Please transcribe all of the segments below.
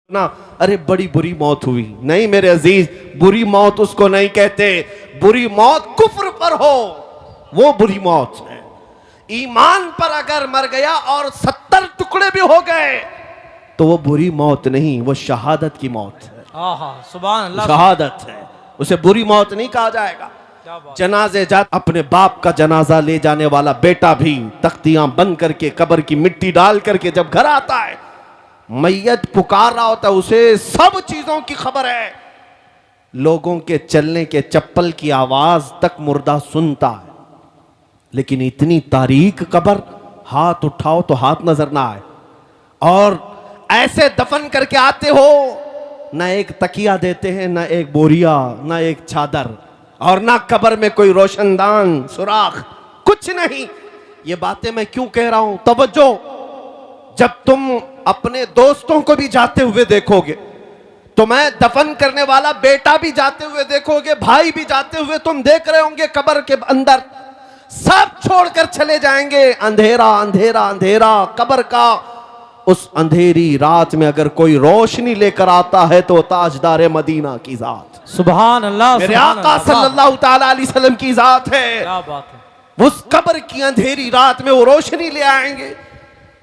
ना अरे बड़ी बुरी मौत हुई, नहीं मेरे अजीज, बुरी मौत उसको नहीं कहते। बुरी मौत कुफ्र पर हो वो बुरी मौत है। ईमान पर अगर मर गया और 70 टुकड़े भी हो गए तो वो बुरी मौत नहीं, वो शहादत की मौत है। सुभान अल्लाह, शहादत है, उसे बुरी मौत नहीं कहा जाएगा। जनाजे जा अपने बाप का जनाजा ले जाने वाला बेटा भी तख्तियां बंद करके कब्र की मिट्टी डाल करके जब घर आता है, मैयत पुकार रहा होता है, उसे सब चीजों की खबर है। लोगों के चलने के चप्पल की आवाज तक मुर्दा सुनता है, लेकिन इतनी तारीक कब्र, हाथ उठाओ तो हाथ नजर ना आए। और ऐसे दफन करके आते हो, ना एक तकिया देते हैं, ना एक बोरिया, ना एक चादर, और ना कब्र में कोई रोशनदान सुराख, कुछ नहीं। ये बातें मैं क्यों कह रहा हूं, तवज्जो। जब तुम अपने दोस्तों को भी जाते हुए देखोगे, तुम्हें दफन करने वाला बेटा भी जाते हुए देखोगे, भाई भी जाते हुए तुम देख रहे होंगे, कब्र के अंदर सब छोड़कर चले जाएंगे। अंधेरा अंधेरा अंधेरा कब्र का। उस अंधेरी रात में अगर कोई रोशनी लेकर आता है तो ताजदार मदीना की जात, सुभान अल्लाह, मेरे आका सल्लल्लाहु ताला अलैहि वसल्लम की जात है। क्या बात है। उस कब्र की अंधेरी रात में वो रोशनी ले आएंगे।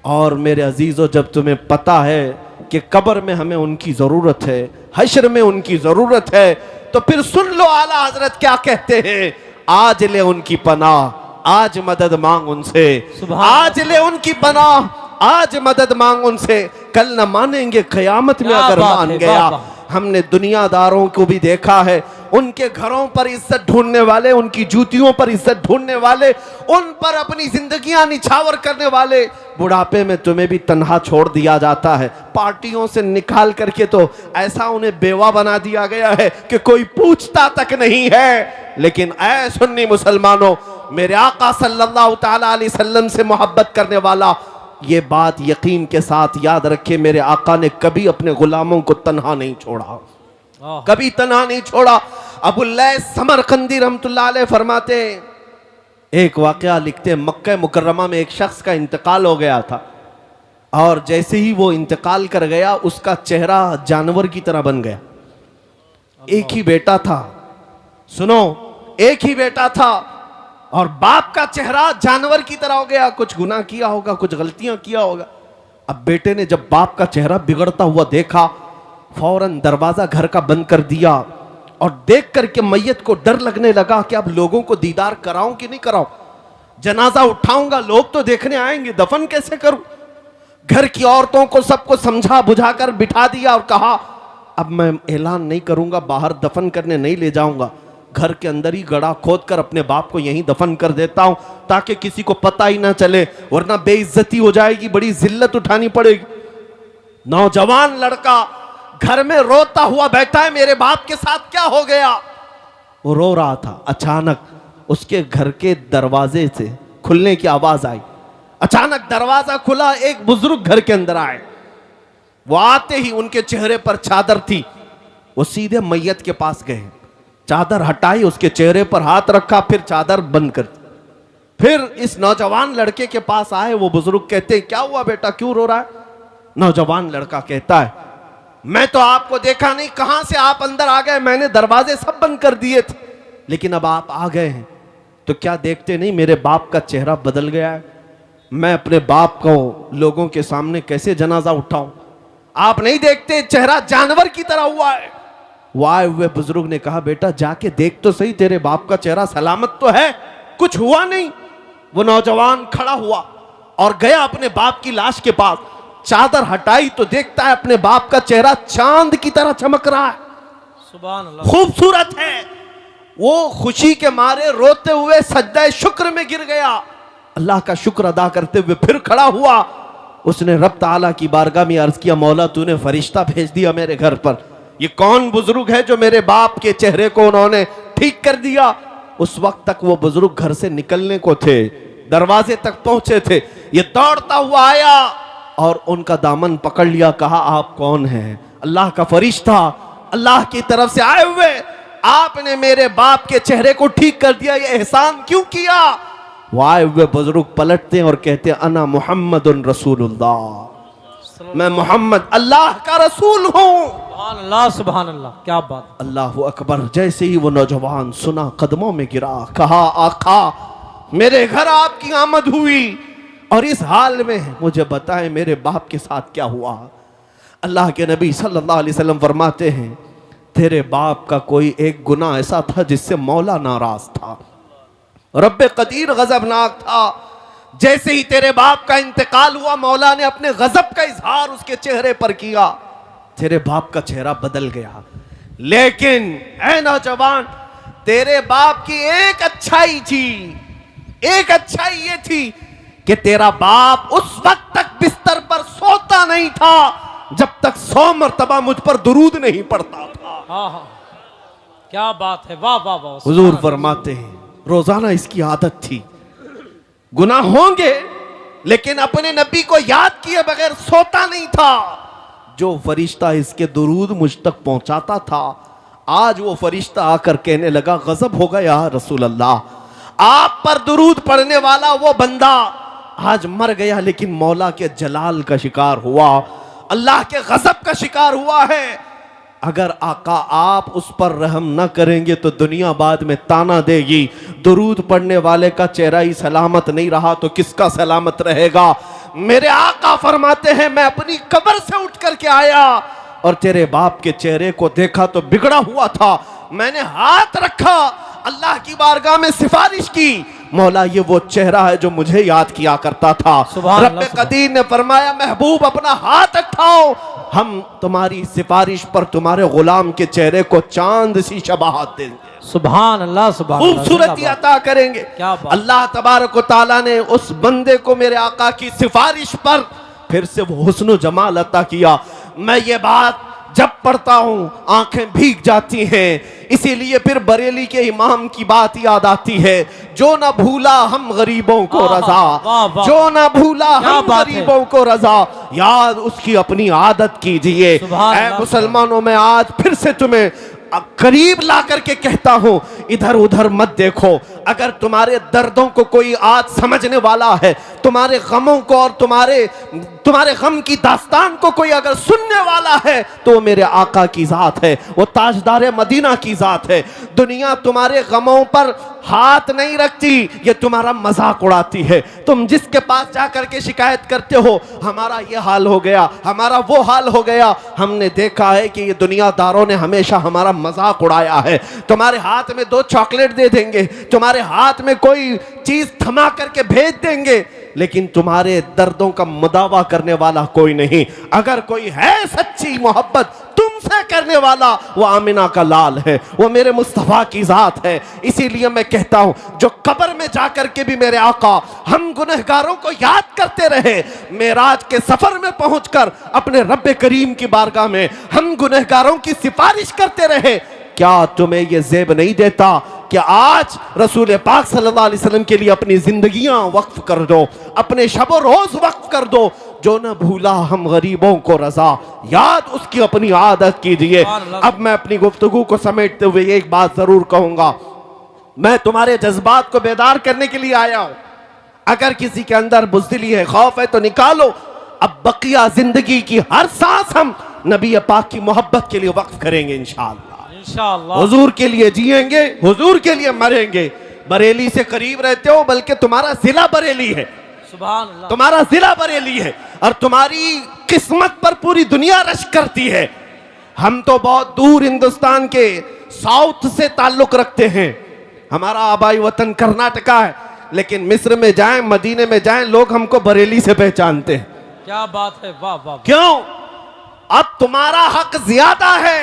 और मेरे अजीजों, जब तुम्हें पता है कि कब्र में हमें उनकी जरूरत है, हश्र में उनकी जरूरत है, तो फिर सुन लो आला हजरत क्या कहते हैं, आज ले उनकी पनाह, आज मदद मांग उनसे, आज ले उनकी पनाह, आज मदद मांग उनसे, कल न मानेंगे कयामत में अगर मान गया। हमने दुनियादारों को भी देखा है, उनके घरों पर इज्जत ढूंढने वाले, उनकी जूतियों पर इज्जत ढूंढने वाले, उन पर अपनी जिंदगियां निछावर करने वाले, बुढ़ापे में तुम्हें भी तन्हा छोड़ दिया जाता है। पार्टियों से निकाल करके तो ऐसा उन्हें बेवा बना दिया गया है कि कोई पूछता तक नहीं है। लेकिन ऐ सुन्नी मुसलमानों, मेरे आका सल्लल्लाहु ताला अलैहि वसल्लम से मोहब्बत करने वाला ये बात यकीन के साथ याद रखे, मेरे आका ने कभी अपने गुलामों को तन्हा नहीं छोड़ा, कभी तन्हा नहीं छोड़ा। अबुल्लैस समरकंदी रहमतुल्लाह अलैह फरमाते, एक वाकया लिखते, मक्का मुकर्रमा में एक शख्स का इंतकाल हो गया था, और जैसे ही वो इंतकाल कर गया उसका चेहरा जानवर की तरह बन गया। एक ही बेटा था, सुनो, एक ही बेटा था, और बाप का चेहरा जानवर की तरह हो गया। कुछ गुनाह किया होगा, कुछ गलतियां किया होगा। अब बेटे ने जब बाप का चेहरा बिगड़ता हुआ देखा, फौरन दरवाजा घर का बंद कर दिया, और देख करके मैयत को डर लगने लगा कि अब लोगों को दीदार कराऊं कि नहीं कराऊं, जनाजा उठाऊंगा, लोग तो देखने आएंगे, दफन कैसे करूं। घर की औरतों को सबको समझा बुझाकर बिठा दिया और कहा, अब मैं ऐलान नहीं करूंगा, बाहर दफन करने नहीं ले जाऊंगा, घर के अंदर ही गड़ा खोद कर अपने बाप को यहीं दफन कर देता हूं, ताकि किसी को पता ही ना चले, वरना बेइज्जती हो जाएगी, बड़ी जिल्लत उठानी पड़ेगी। नौजवान लड़का घर में रोता हुआ बैठा है, मेरे बाप के साथ क्या हो गया। वो रो रहा था, अचानक उसके घर के दरवाजे से खुलने की आवाज आई। अचानक दरवाजा खुला, एक बुजुर्ग घर के अंदर आए। वो आते ही उनके चेहरे पर चादर थी, वो सीधे मैयत के पास गए, चादर हटाई, उसके चेहरे पर हाथ रखा, फिर चादर बंद कर दी। फिर इस नौजवान लड़के के पास आए, वो बुजुर्ग कहते, क्या हुआ बेटा, क्यों रो रहा है। नौजवान लड़का कहता है, मैं तो आपको देखा नहीं, कहां से आप अंदर आ गए, मैंने दरवाजे सब बंद कर दिए थे, लेकिन अब आप आ गए हैं तो क्या देखते नहीं मेरे बाप का चेहरा बदल गया है। मैं अपने बाप को लोगों के सामने कैसे जनाजा उठाऊं, आप नहीं देखते चेहरा जानवर की तरह हुआ है। वो आए हुए बुजुर्ग ने कहा, बेटा जाके देख तो सही, तेरे बाप का चेहरा सलामत तो है, कुछ हुआ नहीं। वो नौजवान खड़ा हुआ और गया अपने बाप की लाश के पास, चादर हटाई तो देखता है अपने बाप का चेहरा चांद की तरह चमक रहा है, सुभान अल्लाह, खूबसूरत है। वो खुशी के मारे रोते हुए सज्जा शुक्र में गिर गया, अल्लाह का शुक्र अदा करते हुए फिर खड़ा हुआ। उसने रब ताला की बारगाह में अर्ज किया, मौला तूने फरिश्ता भेज दिया मेरे घर पर, ये कौन बुजुर्ग है जो मेरे बाप के चेहरे को उन्होंने ठीक कर दिया। उस वक्त तक वो बुजुर्ग घर से निकलने को थे, दरवाजे तक पहुंचे थे, ये दौड़ता हुआ आया और उनका दामन पकड़ लिया, कहा आप कौन हैं। अल्लाह का फरिश्ता, अल्लाह की तरफ से आए हुए, आपने मेरे बाप के चेहरे को ठीक कर दिया, ये एहसान क्यों किया। वो आए हुए बुजुर्ग पलटते और कहते, अना मुहम्मदुन रसूलुल्लाह, मैं मोहम्मद अल्लाह का रसूल हूँ। सुभान अल्लाह, सुभान अल्लाह, क्या बात। अल्लाह अकबर। जैसे ही वो नौजवान सुना, कदमों में गिरा, कहा आका मेरे घर आपकी आमद हुई और इस हाल में मुझे बताएं मेरे बाप के साथ क्या हुआ। अल्लाह के नबी सल्लल्लाहु अलैहि वसल्लम फरमाते हैं तेरे बाप का कोई एक गुनाह ऐसा था जिससे मौला नाराज था, रब्बे कदीर गजबनाक था। जैसे ही तेरे बाप का इंतकाल हुआ, मौला ने अपने गजब का इजहार उसके चेहरे पर किया, तेरे बाप का चेहरा बदल गया। लेकिन ऐ नौजवान, तेरे बाप की एक अच्छाई थी, एक अच्छाई ये थी कि तेरा बाप उस वक्त तक बिस्तर पर सोता नहीं था जब तक 100 मरतबा मुझ पर दुरूद नहीं पड़ता था। हाँ हाँ, क्या बात है, वाह वाह वाह। हुजूर फरमाते हैं रोजाना इसकी आदत थी, गुनाह होंगे लेकिन अपने नबी को याद किए बगैर सोता नहीं था। जो फरिश्ता इसके दुरूद मुझ तक पहुंचाता था, आज वो फरिश्ता आकर कहने लगा गजब हो गया रसूल अल्लाह, आप पर दुरूद पढ़ने वाला वो बंदा आज मर गया लेकिन मौला के जलाल का शिकार हुआ, अल्लाह के गजब का शिकार हुआ है। अगर आका आप उस पर रहम न करेंगे तो दुनिया बाद में ताना देगी, दुरूद पढ़ने वाले का चेहरा ही सलामत नहीं रहा तो किसका सलामत रहेगा। मेरे आका फरमाते हैं मैं अपनी कब्र से उठ करके आया और तेरे बाप के चेहरे को देखा तो बिगड़ा हुआ था, मैंने हाथ रखा, अल्लाह की बारगाह में सिफारिश की, मौला ये वो चेहरा है जो मुझे याद किया करता था। रब्बे कदीर ने फरमाया महबूब अपना हाथ उठाओ, हम तुम्हारी सिफारिश पर तुम्हारे गुलाम के चेहरे को चांद सी शबाहत देंगे। सुभान अल्लाह, सुभान खूबसूरती अता करेंगे। अल्लाह तबारक व तआला ने उस बंदे को मेरे आका की सिफारिश पर फिर से वो हुस्न जमाल अता किया। मैं ये बात जब पढ़ता हूं आंखें भीग जाती हैं, इसीलिए फिर बरेली के इमाम की बात याद आती है, जो ना भूला हम गरीबों को रजा, जो ना भूला हम गरीबों को रजा, याद उसकी अपनी आदत कीजिए। ऐ मुसलमानों, में आज फिर से तुम्हें करीब ला करके कहता हूं, इधर उधर मत देखो। अगर तुम्हारे दर्दों को कोई आज समझने वाला है, तुम्हारे गमों को और तुम्हारे गम की दास्तान को कोई अगर सुनने वाला है तो मेरे आका की जात है, वो ताजदार मदीना की जात है। दुनिया तुम्हारे गमों पर हाथ नहीं रखती, ये तुम्हारा मजाक उड़ाती है। तुम जिसके पास जाकर के शिकायत करते हो हमारा ये हाल हो गया, हमारा वो हाल हो गया, हमने देखा है कि ये दुनियादारों ने हमेशा हमारा मजाक उड़ाया है। तुम्हारे हाथ में 2 चॉकलेट दे देंगे, तुम्हारे हाथ में कोई चीज थमा करके भेज देंगे, लेकिन तुम्हारे दर्दों का मुदावा करने वाला कोई नहीं। अगर कोई है सच्ची मोहब्बत तुमसे करने वाला, वो आमिना का लाल है, वो मेरे मुस्तफा की जात है। इसीलिए मैं कहता हूं जो कब्र में जाकर के भी मेरे आका हम गुनहगारों को याद करते रहे, मेराज के सफर में पहुंचकर अपने रब्बे करीम की बारगाह में हम गुनहगारों की सिफारिश करते रहे, क्या तुम्हें यह जेब नहीं देता कि आज रसूल पाक सल्लल्लाहु अलैहि वसल्लम के लिए अपनी जिंदगियां वक्फ कर दो, अपने शब रोज वक्फ कर दो। जो न भूला हम गरीबों को रजा, याद उसकी अपनी आदत कीजिए। अब मैं अपनी गुफ्तगू को समेटते हुए एक बात जरूर कहूंगा, मैं तुम्हारे जज्बात को बेदार करने के लिए आया हूं। अगर किसी के अंदर बुज़दिली है, खौफ है तो निकालो। अब बकिया जिंदगी की हर सांस हम नबी पाक की मोहब्बत के लिए वक्फ करेंगे इंशाअल्लाह। हुजूर के लिए जिएंगे, हुजूर के लिए मरेंगे। बरेली से करीब रहते हो, बल्कि तुम्हारा जिला बरेली है, सुभान अल्लाह, तुम्हारा जिला बरेली है और तुम्हारी किस्मत पर पूरी दुनिया रश करती है। हम तो बहुत दूर हिंदुस्तान के साउथ से ताल्लुक रखते हैं, हमारा आबाई वतन कर्नाटका है, लेकिन मिस्र में जाएं, मदीने में जाएं, लोग हमको बरेली से पहचानते हैं। क्या बात है, वाह वाह। क्यों? अब तुम्हारा हक ज्यादा है।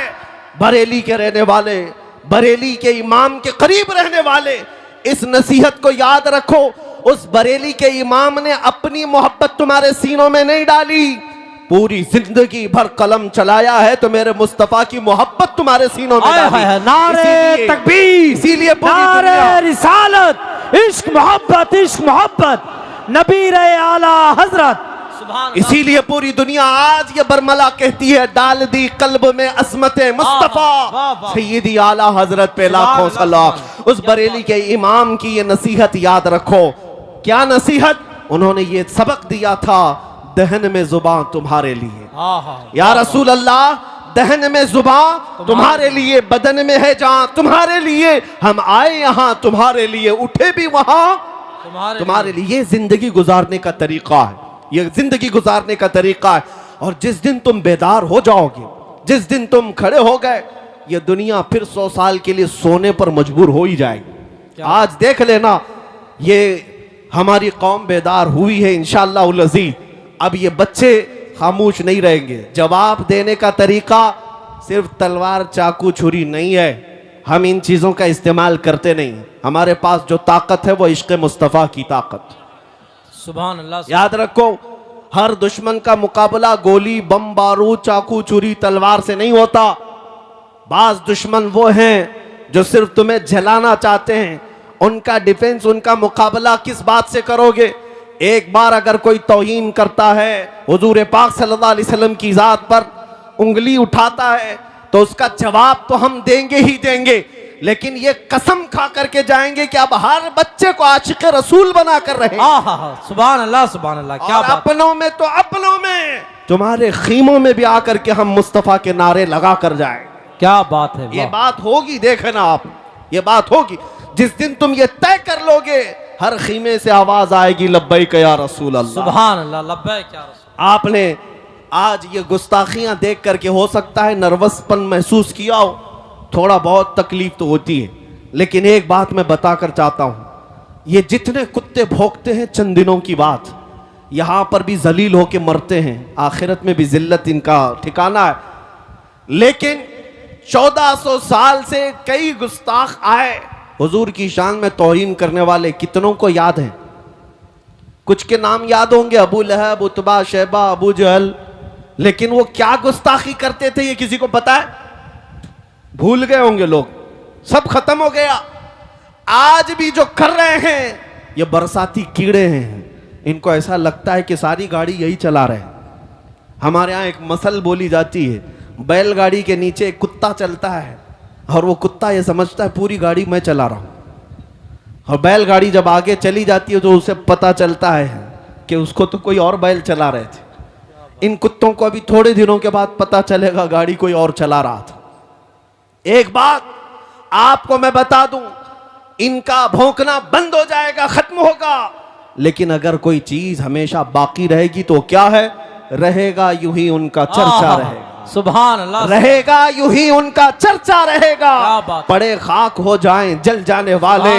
बरेली के रहने वाले, बरेली के इमाम के करीब रहने वाले, इस नसीहत को याद रखो। उस बरेली के इमाम ने अपनी मोहब्बत तुम्हारे सीनों में नहीं डाली, पूरी जिंदगी भर कलम चलाया है तो मेरे मुस्तफा की मोहब्बत तुम्हारे सीनों में डाली। नारे तकबीर, इसीलिए नारे रिसालत, इश्क मोहब्बत, नबी रहे आला हजरत। इसीलिए पूरी दुनिया आज ये बरमला कहती है, डाल दी कल्ब में असमते मुस्तफा सैयदी आला हजरत पे लाखों सलाम। उस बरेली के इमाम की ये नसीहत याद रखो। क्या नसीहत? उन्होंने ये सबक दिया था, दहन में जुबान तुम्हारे लिए। हाँ हाँ या रसूल अल्लाह, दहन में जुबान तुम्हारे लिए, बदन में है जान तुम्हारे लिए, हम आए यहाँ तुम्हारे लिए, उठे भी वहां तुम्हारे लिए। ये जिंदगी गुजारने का तरीका है, ये जिंदगी गुजारने का तरीका है। और जिस दिन तुम बेदार हो जाओगे, जिस दिन तुम खड़े हो गए, ये दुनिया फिर 100 साल के लिए सोने पर मजबूर हो ही जाएगी। आज देख लेना, ये हमारी कौम बेदार हुई है इंशाअल्लाह उल अज़ीज़। अब ये बच्चे खामोश नहीं रहेंगे। जवाब देने का तरीका सिर्फ तलवार चाकू छुरी नहीं है, हम इन चीजों का इस्तेमाल करते नहीं। हमारे पास जो ताकत है वो इश्क़ मुस्तफ़ा की ताकत। सुभान अल्लाह। याद रखो, हर दुश्मन का मुकाबला गोली बम बारूद चाकू छुरी तलवार से नहीं होता। बाज दुश्मन वो हैं जो सिर्फ तुम्हें जलाना चाहते हैं। उनका डिफेंस, उनका मुकाबला किस बात से करोगे? एक बार अगर कोई तौहीन करता है, हुजूर पाक सल्लल्लाहु अलैहि वसल्लम की जात पर उंगली उठाता है, तो उसका जवाब तो हम देंगे ही देंगे, लेकिन ये कसम खा करके जाएंगे कि अब हर बच्चे को आशिक रसूल बना कर रहे। सुभान अल्लाह सुभान अल्लाह। क्या बात। अपनों में तो अपनों में, तुम्हारे खीमों में भी आकर के हम मुस्तफा के नारे लगा कर जाए। क्या बात है। ये बात होगी, देखना आप, ये बात होगी। जिस दिन तुम ये तय कर लोगे, हर खीमे से आवाज आएगी लब्बैक या रसूल अल्लाह। सुभान अल्लाह, लब्बैक या रसूल। आपने आज ये गुस्ताखियां देख करके हो सकता है नर्वसपन महसूस किया हो, थोड़ा बहुत तकलीफ तो होती है, लेकिन एक बात मैं बताकर चाहता हूं, ये जितने कुत्ते भौंकते हैं चंद दिनों की बात, यहां पर भी जलील होके मरते हैं, आखिरत में भी जिल्लत इनका ठिकाना है। लेकिन 1400 साल से कई गुस्ताख आए, हुजूर की शान में तौहीन करने वाले कितनों को याद है? कुछ के नाम याद होंगे, अबू लहब, उतबा, शैबा, अबू जहल, लेकिन वो क्या गुस्ताखी करते थे ये किसी को पता है? भूल गए होंगे लोग, सब खत्म हो गया। आज भी जो कर रहे हैं ये बरसाती कीड़े हैं, इनको ऐसा लगता है कि सारी गाड़ी यही चला रहे हैं। हमारे यहाँ एक मसल बोली जाती है, बैलगाड़ी के नीचे एक कुत्ता चलता है और वो कुत्ता ये समझता है पूरी गाड़ी मैं चला रहा हूं, और बैलगाड़ी जब आगे चली जाती है तो उसे पता चलता है कि उसको तो कोई और बैल चला रहे थे। इन कुत्तों को अभी थोड़े दिनों के बाद पता चलेगा गाड़ी कोई और चला रहा था। एक बात आपको मैं बता दूं, इनका भौंकना बंद हो जाएगा, खत्म होगा, लेकिन अगर कोई चीज हमेशा बाकी रहेगी तो क्या है? रहेगा यूं ही उनका चर्चा रहेगा। सुभान अल्लाह। रहेगा यूं ही उनका चर्चा रहेगा। पड़े खाक हो जाएं जल जाने वाले,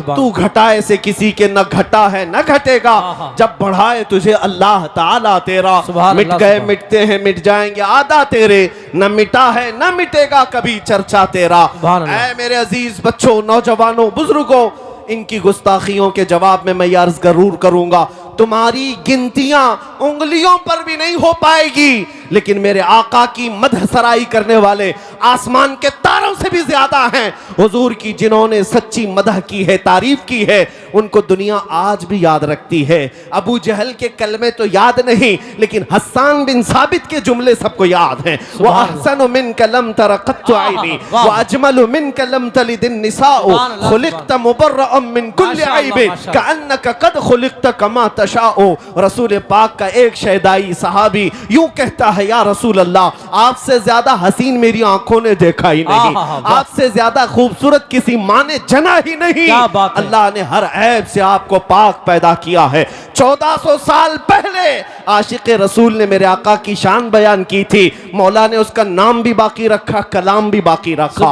तू घटाए से किसी के न घटा है न घटेगा, जब बढ़ाए तुझे अल्लाह ताला तेरा। मिट गए मिटते हैं मिट जाएंगे आदा तेरे, न मिटा है न मिटेगा कभी चर्चा तेरा। ऐ मेरे अजीज बच्चों, नौजवानों, बुजुर्गों, इनकी गुस्ताखियों के जवाब में मैं ये अर्ज जरूर करूंगा, तुम्हारी गिनतियां उंगलियों पर भी नहीं हो पाएगी, लेकिन मेरे आका की मदह सराई करने वाले आसमान के तारों से भी ज्यादा हैं। हुजूर की जिन्होंने सच्ची मदह की है, तारीफ की है, उनको दुनिया आज भी याद रखती है। अबू जहल के कलमे तो याद नहीं, लेकिन हस्सान बिन साबित के जुमले सबको याद हैं। व अहसनु मिनका लम तरा क़त्तु ऐनी व अजमलु मिनका लम तलिदिन निसाउ खुलिक़त मुबर्रअन मिन कुल्लि ऐबिन कअन्नका क़द खुलिक़त कमा तशाउ। रसूल पाक का एक शहदाई सहाबी यूं कहता है, या रसूल अल्लाह, आपसे ज्यादा हसीन मेरी आंखों ने देखा ही नहीं, आपसे ज्यादा खूबसूरत किसी माँ ने जना ही नहीं। अल्लाह ने हर ऐब से आपको पाक पैदा किया है। 1400 साल पहले आशिक रसूल ने मेरे आका की शान बयान की थी, मौला ने उसका नाम भी बाकी रखा, कलाम भी बाकी रखा।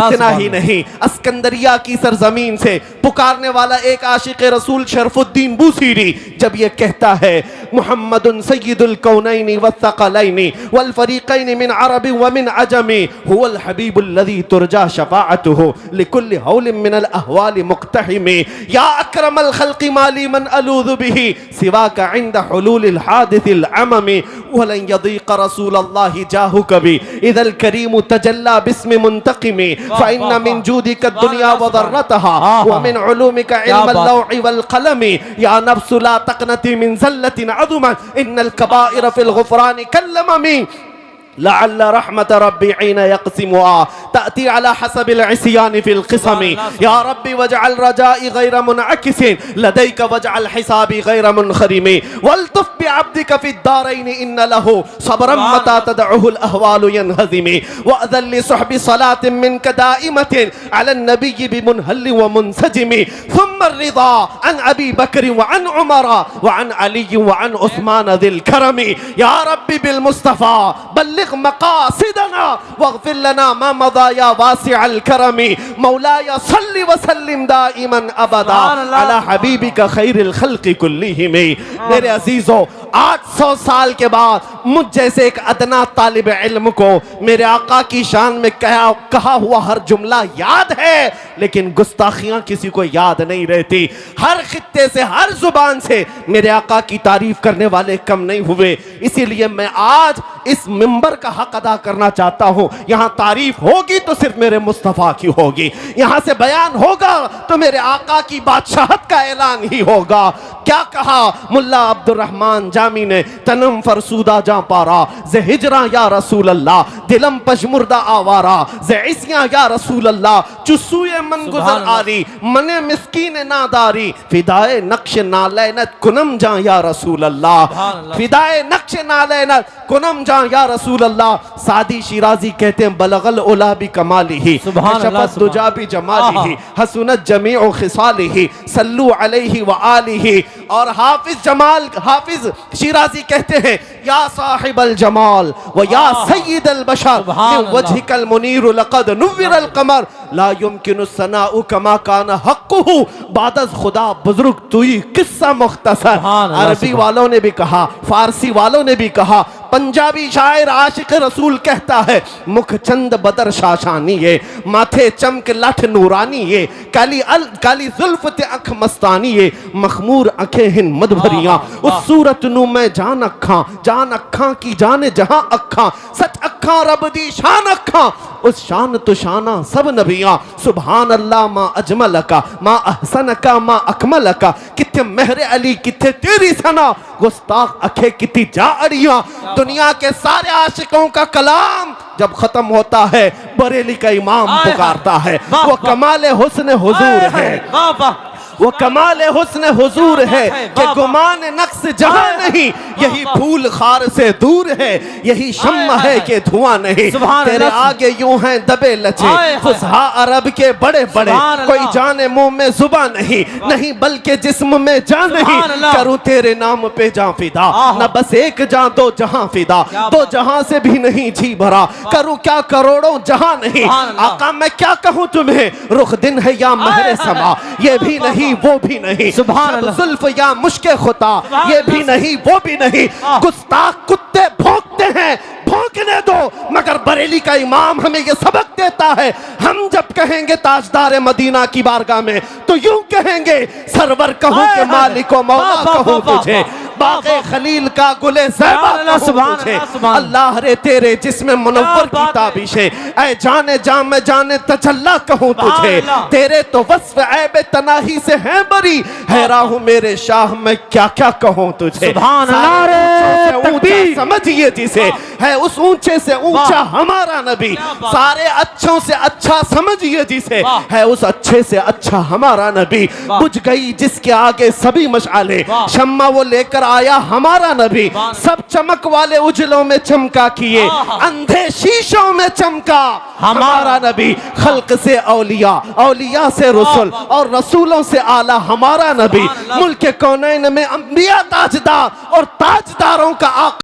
इतना ही नहीं, अस्कंदरिया की सरजमीन से पुकारने वाला एक आशिक रसूल शरफुद्दीन बूसीरी जब ये कहता है, मुहम्मदुन सय्यिदुल कौनैनि वस्सक़लैनि वल फरीक़ैनि मिन अरबि व मिन अजमी हुवल हबीबुल लज़ी तुरजा शफ़ाअतुहु लिकुल्लि हौलिन मिनल अहवालि मुक़्तहिमी या अक्रमल ख़ल्क़ि माली मन अलूज़ु बिही सिवाका इंद हुलूलिल हादिसिल अममी वलन यदीक़ रसूलल्लाहि जाहु कभी इदल करीमु तजल्ला बिस्मि मुंतक़िमी फ़इन्न मिन जूदिका दुनिया व ज़र्रतहा व मिन उलूमिका इल्मल लौहि वल क़लमी या नफ्सु ला तक़नती मिन ज़ल्लतिन अज़ुमत इन्नल कबाइर फ़िल ग़ुफ़रानि कल्लममी लअल्ल रहमत रब्बी हीन यक़सिमुहा तअती अला हसबिल इस्यान फिल क़िसमी या रब्बी वजअल रजाई गैर मुनअकिसिन लदैक वजअल हिसाबी गैर मुनखरिमी वल्तुफ बिअब्दिका फिद दारैन इन्न लहु सब्रम मता तदउहुल अहवालु यनहज़िमी वअज़ल लिसुहबि सलातिन मिनका दाइमतिन अला नबी बिमुनहल्लि व मुनसजिमी थुम्मा रिदा अन अबी बकर व अन उमर व अन अली व अन उस्मान ज़िल करमी या रब्बी बिल मुस्तफा बल्लिग मकासिदना वग़फिर लना मा मदा या वासिअल करमी मौलाय सल्लि व सल्लिम दाइमन अबदा अला हबीबिका खैरिल खल्क़ि कुल्लिहिम। मेरे अजीजों, 800 साल के बाद मुझ जैसे एक अदना तालिब इल्म को मेरे आका की शान में कहा हुआ हर जुमला याद है, लेकिन गुस्ताखियां किसी को याद नहीं रहती। हर खित्ते से, हर जुबान से मेरे आका की तारीफ करने वाले कम नहीं हुए। इसीलिए मैं आज इस मिंबर का हक अदा करना चाहता हूं। यहां तारीफ होगी तो सिर्फ मेरे मुस्तफा की होगी, यहां से बयान होगा तो मेरे आका की बादशाहत का ऐलान ही होगा। क्या कहा मुल्ला अब्दुर्रहमान जामी ने, तनम फरसूदा जा पारा जे हिजरा या रसूल अल्लाह, दिलम पशमुर्दा आवारा जे इसिया या रसूल अल्लाह, चुस्सुए मन गुजर आरी मने मिस्कीन नादारी, फिदाए नक्श नालैनत कुनम जा या रसूल अल्लाह, फिदाए नक्श नालैनत कुनम जा या रसूल अल्लाह। सादी शिराजी कहते हैं बलगल उला भी कमाली ही, शफत दुजा भी जमाली ही, हसनत जमीउ खिसालिही, सल्लु अलैहि व आलिही। और हाफिज शिराजी कहते हैं या साहिबल जमाल व या सय्यिदल बशर वजहिकल मुनीर लक़द नुव्विरल कमर ला युमकिनु सनाउ कमा कान हक़्क़ुहु बादज़ खुदा बुजुर्ग तुई किस्सा मुख्तसर। अरबी वालों ने भी कहा, फारसी वालों ने भी कहा, पंजाबी शायर आशिक रसूल कहता है मुख चंद बदर शाशानी ये, माथे चमक लठ नूरानी ये, काली जुल्फ ते अख मस्तानी ये, मखमूर अखें हिन मद भरियां, उस सूरत नू मैं जान अखां की जाने जहां अखां, सच अखां रब दी शान अखां, उस शान तो शाना सब नबियां। सुभान अल्लाह मा अजमल का मा अहसन का मा अकमल का, किथे मेहर अली किथे तेरी सना, गुस्ताख अखे किती जा अड़ियां। दुनिया के सारे आशिकों का कलाम जब खत्म होता है बरेली का इमाम पुकारता है, वो कमाल हुस्न हुजूर है, वो कमाल हुस्न हुजूर है कि गुमान नक्स जहां नहीं, यही फूल खार से दूर है, यही शम्मा है कि धुआं नहीं। तेरे आगे यूं हैं दबे लचे फुसहा अरब के बड़े बड़े, कोई जाने मुंह में जुबान नहीं बल्कि जिस्म में जान नहीं, करूं तेरे नाम पे जान फिदा, न बस एक जान दो जहां फिदा, दो जहां से भी नहीं जी भरा, करूं क्या करोड़ों जहां नहीं। आका मैं क्या कहूं तुम्हें, रुख दिन है या महरे समा, ये भी नहीं वो भी नहीं, जुल्फ या मुश्के खुता, ये भी नहीं वो भी नहीं। गुस्ताख कुत्ते भौंकते हैं, भौंकने दो, मगर बरेली का इमाम हमें ये सबक देता है, हम जब कहेंगे ताजदार मदीना की बारगाह में तो यूं कहेंगे सरवर कहूं के मालिक व मौला कहूं तुझे, बाग़े खलील का गुले ज़ैबा कहूं तुझे, अल्लाह रे तेरे जिस्म मुनव्वर की ताबिशे, ऐ जाने जाम में जाने तजल्ला कहूं तुझे, तेरे तो वस्फ ऐब तनाही से है बरी, हैरान हूं मेरे शाह मैं क्या क्या कहूं तुझे। समझिए जिसे है उस ऊंचे से ऊंचा हमारा नबी, सारे अच्छों से अच्छा समझिए जिसे है उस अच्छे से अच्छा हमारा नबी। बुझ गई जिसके आगे सभी मशाले, शम्मा वो लेकर आया हमारा नबी, सब चमक वाले उजलों में चमका किए, अंधे शीशों में चमका हमारा नबी। खल्क से औलिया, औलिया से रसूल और रसूलों से आला हमारा नबी, मुल्क कौनैन में अंबिया ताजदार और ताजदारों का आका